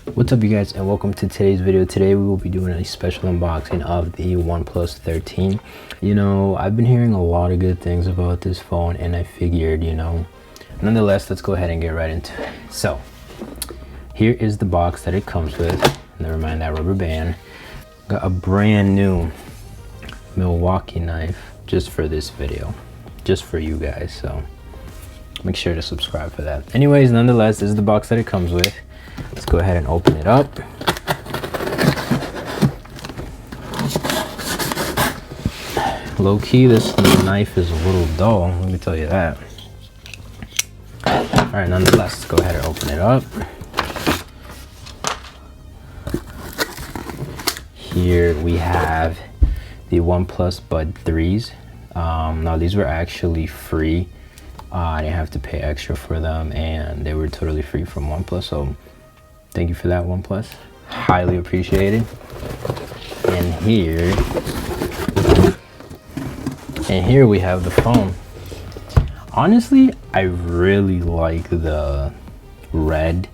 What's up you guys, and welcome to today's video. Today we will be doing a special unboxing of the OnePlus 13. You know, I've been hearing a lot of good things about this phone, and I figured, nonetheless, let's go ahead and get right into it. So here is the box that it comes with. Never mind that rubber band. Got a brand new Milwaukee knife just for this video, just for you guys, so make sure to subscribe for that. Anyways, nonetheless, this is the box that it comes with. Let's go ahead and open it up. Low key, this knife is a little dull, let me tell you that. All right, nonetheless, let's go ahead and open it up. Here we have the OnePlus Bud 3s. Now these were actually free. I didn't have to pay extra for them, and they were totally free from OnePlus, so thank you for that, OnePlus. Highly appreciated. And here we have the phone. Honestly, I really like the red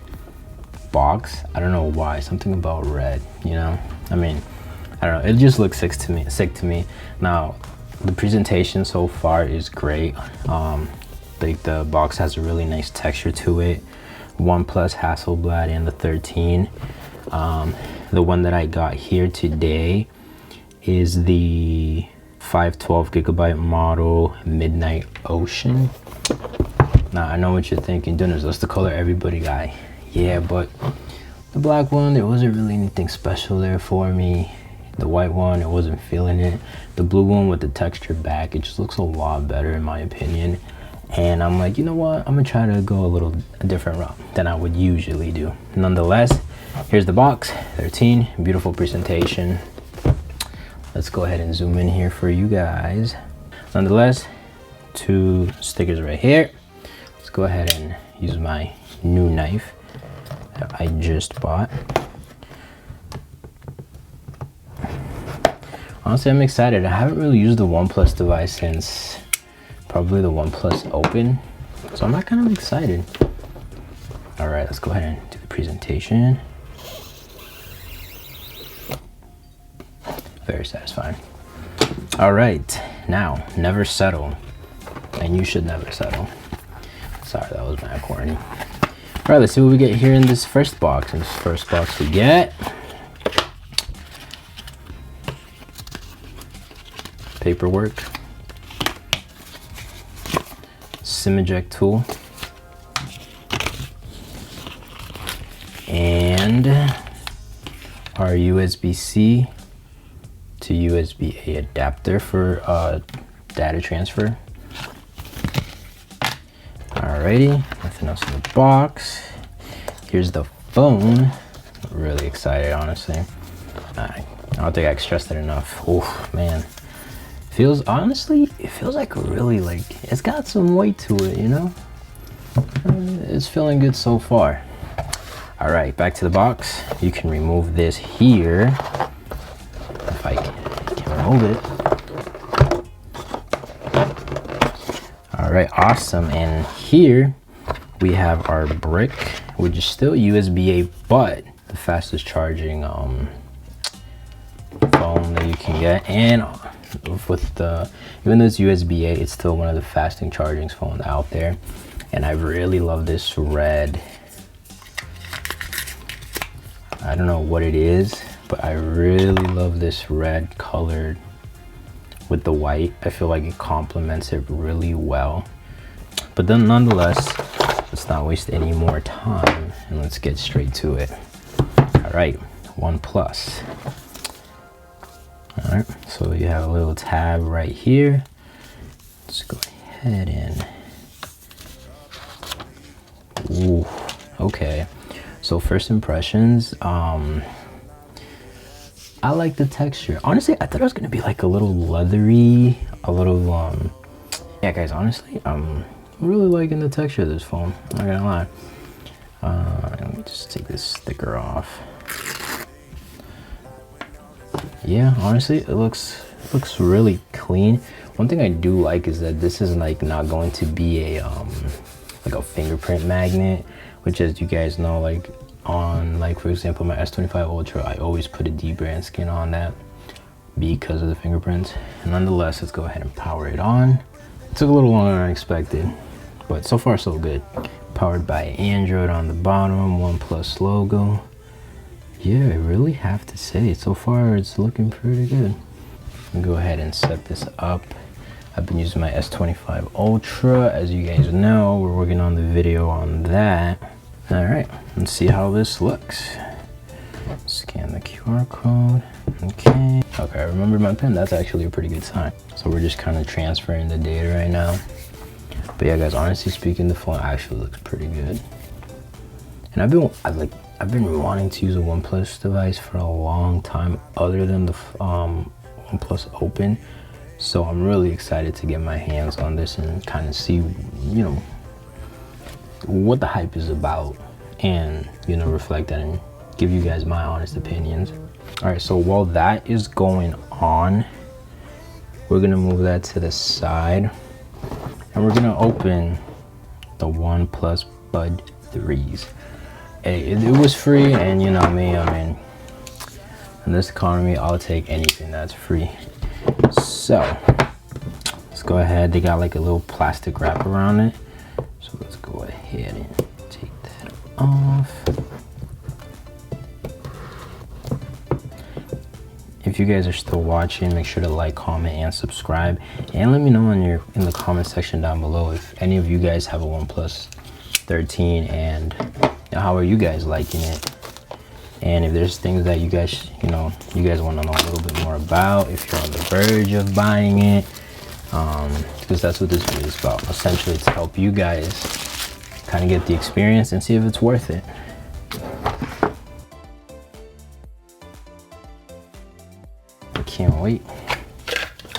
box. I don't know why, something about red, I mean, I don't know, it just looks sick to me. Now, the presentation so far is great. Like the box has a really nice texture to it. OnePlus Hasselblad and the 13. The one that I got here today is the 512 gigabyte model Midnight Ocean. Now I know what you're thinking, Dennis, that's the color everybody got. Yeah, but the black one, there wasn't really anything special there for me. The white one, I wasn't feeling it. The blue one with the textured back, it just looks a lot better in my opinion. And I'm like, you know what, I'm gonna try to go a different route than I would usually do. Nonetheless, here's the box, 13, beautiful presentation. Let's go ahead and zoom in here for you guys. Nonetheless, 2 stickers right here. Let's go ahead and use my new knife that I just bought. Honestly, I'm excited. I haven't really used the OnePlus device since probably the OnePlus Open, so I'm kind of excited. All right, let's go ahead and do the presentation. Very satisfying. All right, now, never settle, and you should never settle. Sorry, that was mad corny. All right, let's see what we get here in this first box. In this first box we get paperwork, SIM eject tool, and our USB-C to USB-A adapter for data transfer. Alrighty, nothing else in the box. Here's the phone. I'm really excited, honestly. I don't think I stressed it enough. Oh man, honestly, it feels like it's got some weight to it, It's feeling good so far. All right, back to the box. You can remove this here, if I can remove it. All right, awesome. And here we have our brick, which is still USB-A, but the fastest charging phone that you can get. And with even though it's USB-A, it's still one of the fastest charging phones out there. And I really love this red. I don't know what it is, but I really love this red colored with the white. I feel like it complements it really well. But then nonetheless, let's not waste any more time and let's get straight to it. All right, OnePlus. All right, so you have a little tab right here. Let's go ahead and, ooh, okay. So first impressions, I like the texture. Honestly, I thought it was gonna be like a little leathery, yeah guys, honestly, I'm really liking the texture of this phone, not gonna lie. Let me just take this sticker off. Yeah, honestly, it looks really clean. One thing I do like is that this is like not going to be a like a fingerprint magnet, which, as you guys know, like on, like for example, my S25 Ultra, I always put a dbrand skin on that because of the fingerprints. Nonetheless, let's go ahead and power it on. It took a little longer than I expected, but so far so good. Powered by Android on the bottom, OnePlus logo. Yeah, I really have to say, so far it's looking pretty good. I'll go ahead and set this up. I've been using my S25 Ultra. As you guys know, we're working on the video on that. All right, let's see how this looks. Scan the QR code. Okay, I remember my pen. That's actually a pretty good sign. So we're just kind of transferring the data right now. But yeah, guys, honestly speaking, the phone actually looks pretty good. And I've been wanting to use a OnePlus device for a long time, other than the OnePlus Open. So I'm really excited to get my hands on this and kind of see, you know, what the hype is about, and you know, reflect that and give you guys my honest opinions. All right, so while that is going on, we're gonna move that to the side, and we're gonna open the OnePlus Bud 3s. Hey, it was free, and you know me, I mean, in this economy, I'll take anything that's free. So let's go ahead. They got like a little plastic wrap around it. So let's go ahead and take that off. If you guys are still watching, make sure to like, comment, and subscribe. And let me know in the comment section down below if any of you guys have a OnePlus 13 and how are you guys liking it. And if there's things that you guys, you want to know a little bit more about, if you're on the verge of buying it, because that's what this video is about. Essentially, it's to help you guys kind of get the experience and see if it's worth it. I can't wait.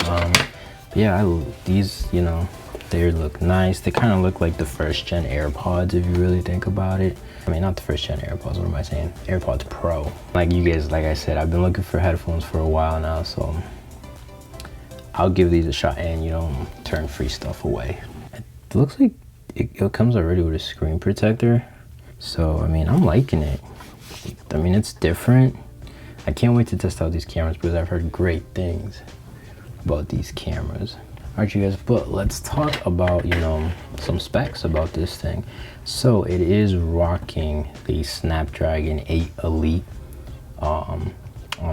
But yeah, these, you know, they look nice. They kind of look like the first gen AirPods if you really think about it. I mean, not the first gen AirPods, what am I saying? AirPods Pro. Like you guys, like I said, I've been looking for headphones for a while now, so I'll give these a shot and, you know, turn free stuff away. It looks like it comes already with a screen protector. So, I mean, I'm liking it. I mean, it's different. I can't wait to test out these cameras because I've heard great things about these cameras. All right, you guys, but let's talk about, you know, some specs about this thing. So it is rocking the Snapdragon 8 Elite on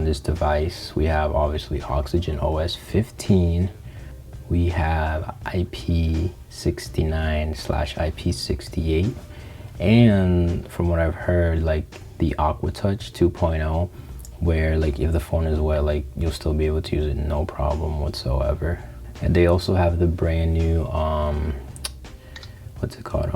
this device. We have obviously Oxygen OS 15. We have IP69/IP68, and from what I've heard, like the Aqua Touch 2.0, where like if the phone is wet, like you'll still be able to use it no problem whatsoever. And they also have the brand new what's it called,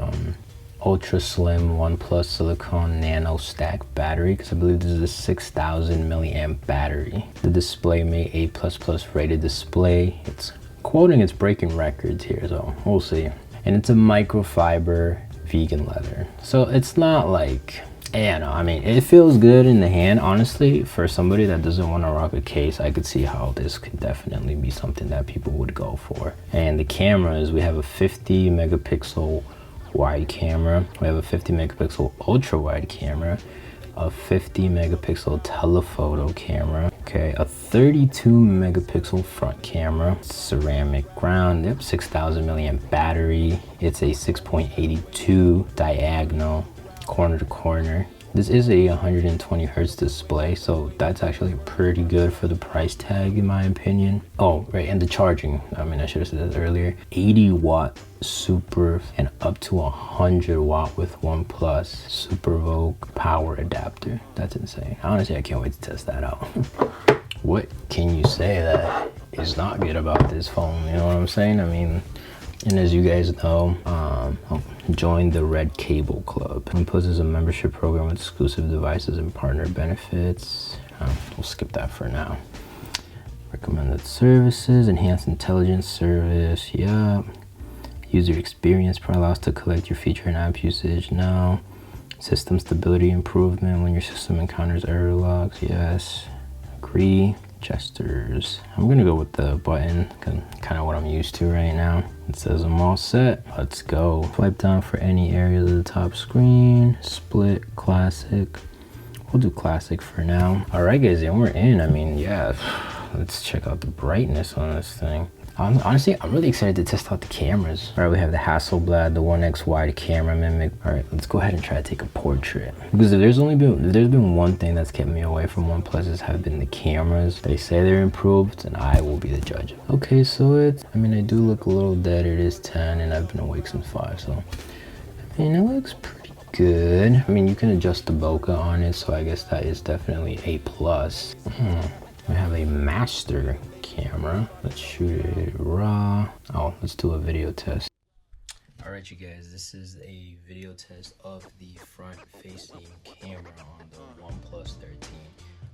ultra slim OnePlus silicone nano stack battery, because I believe this is a 6,000 milliamp battery. The display made A++ rated display. It's quoting, it's breaking records here, so we'll see. And it's a microfiber vegan leather, so it's not like, yeah, no, I mean, it feels good in the hand. Honestly, for somebody that doesn't want to rock a case, I could see how this could definitely be something that people would go for. And the cameras, we have a 50 megapixel wide camera, we have a 50 megapixel ultra wide camera, a 50 megapixel telephoto camera, okay, a 32 megapixel front camera, ceramic ground, yep, 6,000 milliamp battery. It's a 6.82 diagonal, corner to corner. This is a 120 hertz display, so that's actually pretty good for the price tag in my opinion. Oh, right, and the charging, I mean, I should have said that earlier. 80 watt super and up to 100 watt with OnePlus Super Vogue power adapter. That's insane. Honestly, I can't wait to test that out. What can you say that is not good about this phone? You know what I'm saying? I mean, and as you guys know, join the Red Cable Club. OnePlus is a membership program with exclusive devices and partner benefits. We'll skip that for now. Recommended services, enhanced intelligence service, yeah. User experience allows to collect your feature and app usage now. System stability improvement when your system encounters error logs, yes. Agree. Gestures, I'm gonna go with the button, kind of what I'm used to right now. It says I'm all set. Let's go. Swipe down for any area of the top screen. Split, classic. We'll do classic for now. All right, guys, and we're in. I mean, yeah, let's check out the brightness on this thing. Honestly, I'm really excited to test out the cameras. All right, we have the Hasselblad, the 1X wide camera mimic. All right, let's go ahead and try to take a portrait. Because if there's been one thing that's kept me away from OnePluses have been the cameras. They say they're improved, and I will be the judge. Okay, so I mean, I do look a little dead. It is 10, and I've been awake since 5, so I mean, it looks pretty good. I mean, you can adjust the bokeh on it, so I guess that is definitely a plus. We have a master camera. Let's shoot it raw. Oh, let's do a video test. All right, you guys, this is a video test of the front-facing camera on the OnePlus 13.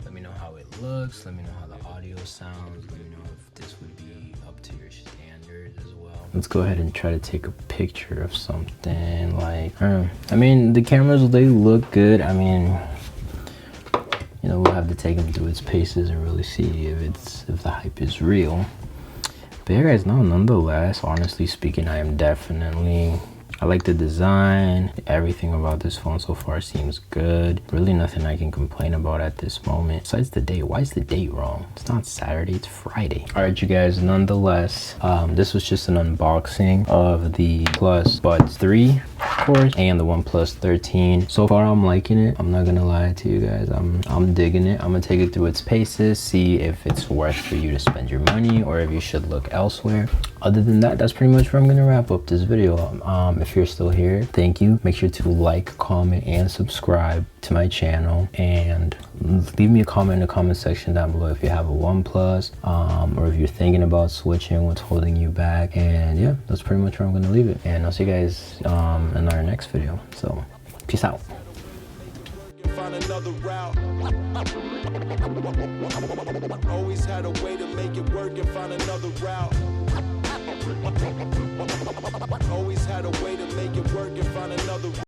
Let me know how it looks. Let me know how the audio sounds. Let me know if this would be up to your standards as well. Let's go ahead and try to take a picture of something like, I mean, the cameras, they look good. I mean, you know, we'll have to take them through its paces and really see if the hype is real. But yeah, guys, no, nonetheless, honestly speaking, I like the design. Everything about this phone so far seems good. Really nothing I can complain about at this moment. Besides the date. Why is the date wrong? It's not Saturday, it's Friday. All right, you guys, nonetheless, this was just an unboxing of the Plus Buds 3, of course, and the OnePlus 13. So far, I'm liking it. I'm not gonna lie to you guys. I'm digging it. I'm gonna take it through its paces, see if it's worth for you to spend your money or if you should look elsewhere. Other than that, that's pretty much where I'm gonna wrap up this video. If you're still here, thank you. Make sure to like, comment, and subscribe to my channel, and leave me a comment in the comment section down below if you have a OnePlus, or if you're thinking about switching, what's holding you back. And yeah, that's pretty much where I'm gonna leave it, and I'll see you guys in our next video. So peace out. Find another route. Always had a way to make it work and find another route. Always had a way to make it work and find another